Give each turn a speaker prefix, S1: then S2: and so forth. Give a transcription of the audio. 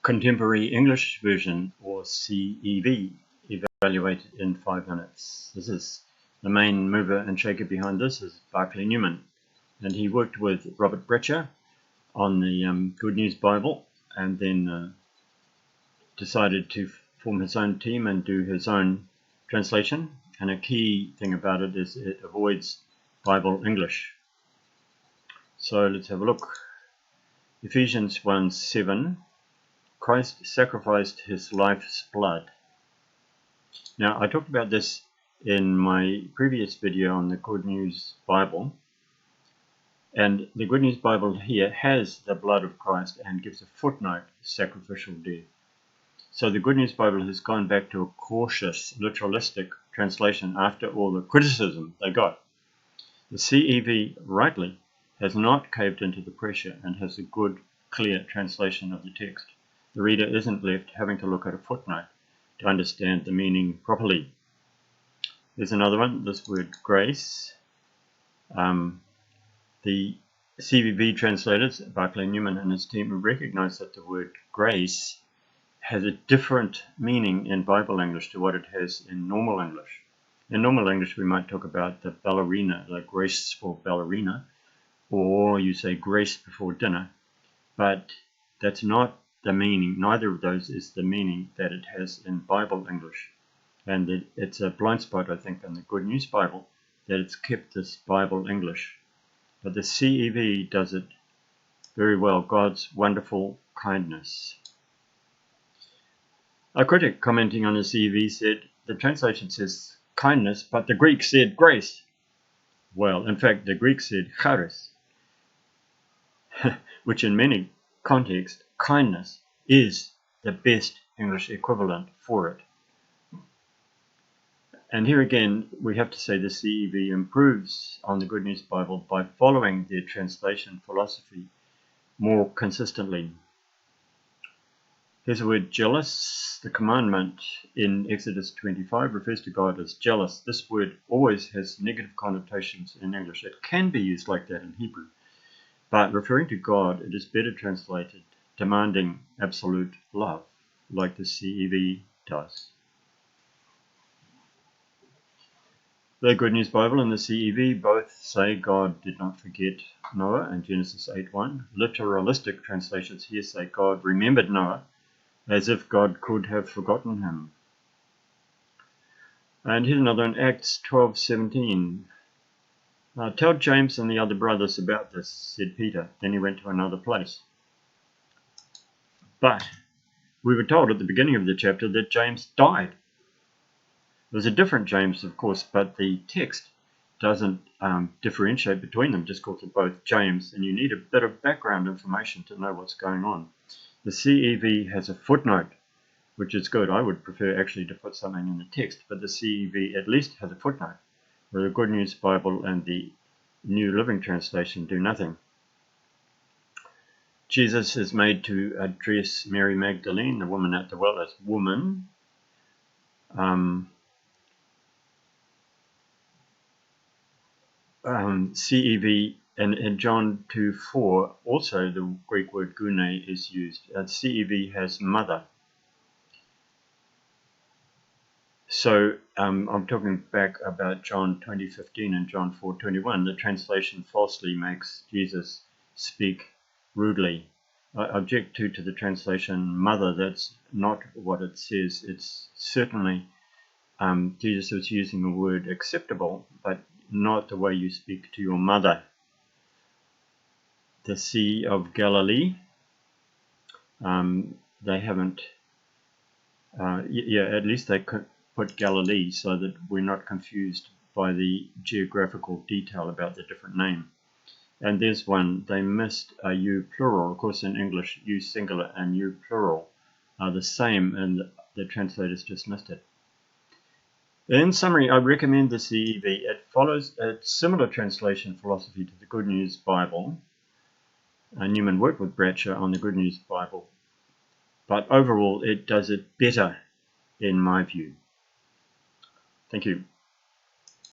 S1: Contemporary English Version, or CEV, evaluated in 5 minutes. This is the main mover and shaker behind this is Barclay Newman, and he worked with Robert Bretcher on the Good News Bible, and then decided to form his own team and do his own translation. And a key thing about it is it avoids Bible English. So let's have a look. Ephesians 1:7. Christ sacrificed his life's blood. Now, I talked about this in my previous video on the Good News Bible. And the Good News Bible here has the blood of Christ and gives a footnote, sacrificial death. So the Good News Bible has gone back to a cautious, literalistic translation after all the criticism they got. The CEV, rightly, has not caved into the pressure and has a good, clear translation of the text. The reader isn't left having to look at a footnote to understand the meaning properly. There's another one, this word grace. The CVV translators, Barclay Newman and his team, recognize that the word grace has a different meaning in Bible English to what it has in normal English. In normal English, we might talk about the ballerina, the graceful ballerina, or you say grace before dinner, but that's not the meaning. Neither of those is the meaning that it has in Bible English. And it's a blind spot, I think, in the Good News Bible that it's kept this Bible English. But the CEV does it very well. God's wonderful kindness. A critic commenting on the CEV said, the translation says kindness, but the Greek said grace. Well, in fact, the Greek said charis, which in many contexts, kindness is the best English equivalent for it. And here again, we have to say the CEV improves on the Good News Bible by following their translation philosophy more consistently. Here's the word jealous. The commandment in Exodus 25 refers to God as jealous. This word always has negative connotations in English. It can be used like that in Hebrew. But referring to God, it is better translated demanding absolute love, like the CEV does. The Good News Bible and the CEV both say God did not forget Noah in Genesis 8:1. Literalistic translations here say God remembered Noah as if God could have forgotten him. And here's another one, Acts 12:17. Tell James and the other brothers about this, said Peter. Then he went to another place. But we were told at the beginning of the chapter that James died. There's a different James, of course, but the text doesn't differentiate between them, just calls it both James, and you need a bit of background information to know what's going on. The CEV has a footnote, which is good. I would prefer actually to put something in the text, but the CEV at least has a footnote, where the Good News Bible and the New Living Translation do nothing. Jesus is made to address Mary Magdalene, the woman at the well, as woman. CEV and in John 2:4, also the Greek word gune is used. CEV has mother. So I'm talking back about John 20:15 and John 4:21. The translation falsely makes Jesus speak rudely. I object to the translation mother. That's not what it says. It's certainly Jesus was using the word acceptable, but not the way you speak to your mother. The Sea of Galilee, they haven't, at least they could put Galilee so that we're not confused by the geographical detail about the different name. And there's one, they missed a U plural. Of course, in English, U singular and U plural are the same, and the translators just missed it. In summary, I recommend the CEV. It follows a similar translation philosophy to the Good News Bible. Newman worked with Bratcher on the Good News Bible, but overall it does it better in my view. Thank you.